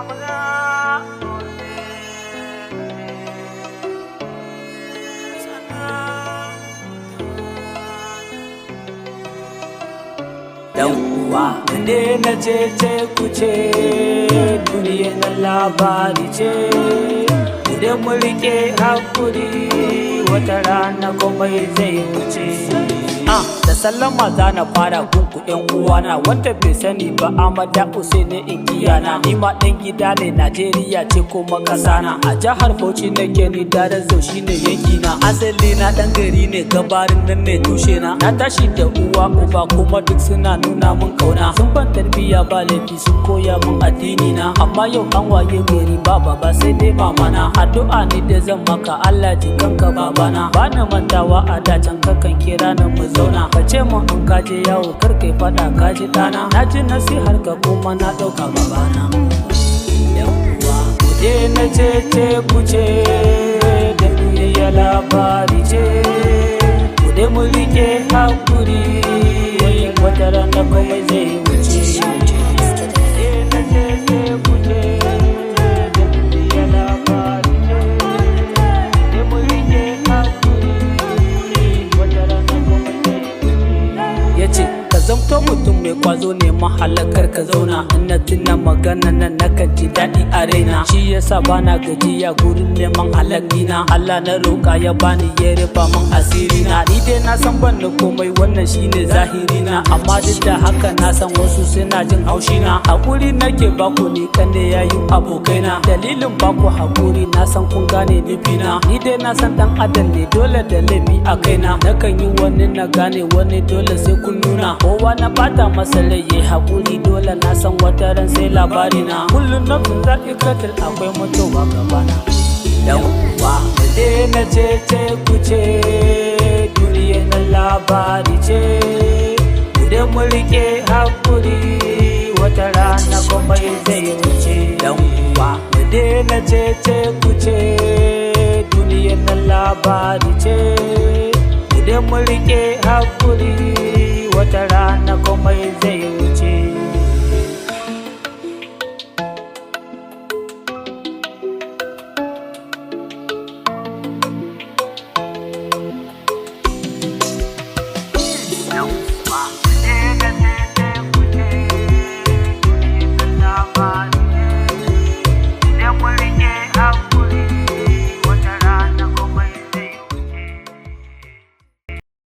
Amada Dan uwa ne na ce kuce duniya na labari ce, idan mu rike hakuri wata rana komai zai wuce. Da sallama za na fara gunku yan uwana, wanda bai sani ba Amada Oseey ne igiyana. Ni ma dan gida ne, Najeriya ce kuma kasana. A jihar Bauchi nake ni Darazo shine yankina. Asali na dan gari ne, gabarin nan ne tushe na. Na tashi da uwa uba kuma duk suna nuna mun kauna. Sun ban tarbiyya ba laifi, sun koya mun addini na. Amma yau an waye gari ba baba sai dai mamana. Addu'a ni da zan maka, Allah ji kanka babana. Bana mantawa a dacan kakan kira na mu zauna, ka ce mu in ka je yawo kar kai fada ka ji dana. Na ji nasihar ka kuma na dauka babana. Yawwa kude na ce kuce da duniya labari ce, kude mu rike hakuri wata rana komai zai wuce. Zamto mutum mai kwazo ne mahalakar ka zauna. Ina tuna magana nan nakan ji daɗi a raina, shi yasa bana gajiya gurin neman halakina. Allah na roƙa ya bani ya rufa min asiri na. Ni dai na san ban da komai, wannan shine zahiri na, amma duk da haka na san wasu suna jin haushi na. Hakuri nake baku ni kane yayin abokaina, dalilin baku hakuri na san kun gane nufina. Ni dai na san dan adam ne dole da laifi a kaina, nakan yi wani na gane wani dole sai kun nuna. Kowa na bata masa laye hakuri dole na san wata ran sai labari na. Kullum na fin zaɓi katil akwai mutuwa gabana. Dan uwa da na ce kuce duniya na labari ce, idan mu rike hakuri wata rana komai zai wuce. Dan uwa da na ce kuce duniya na labari ce, idan mu rike hakuri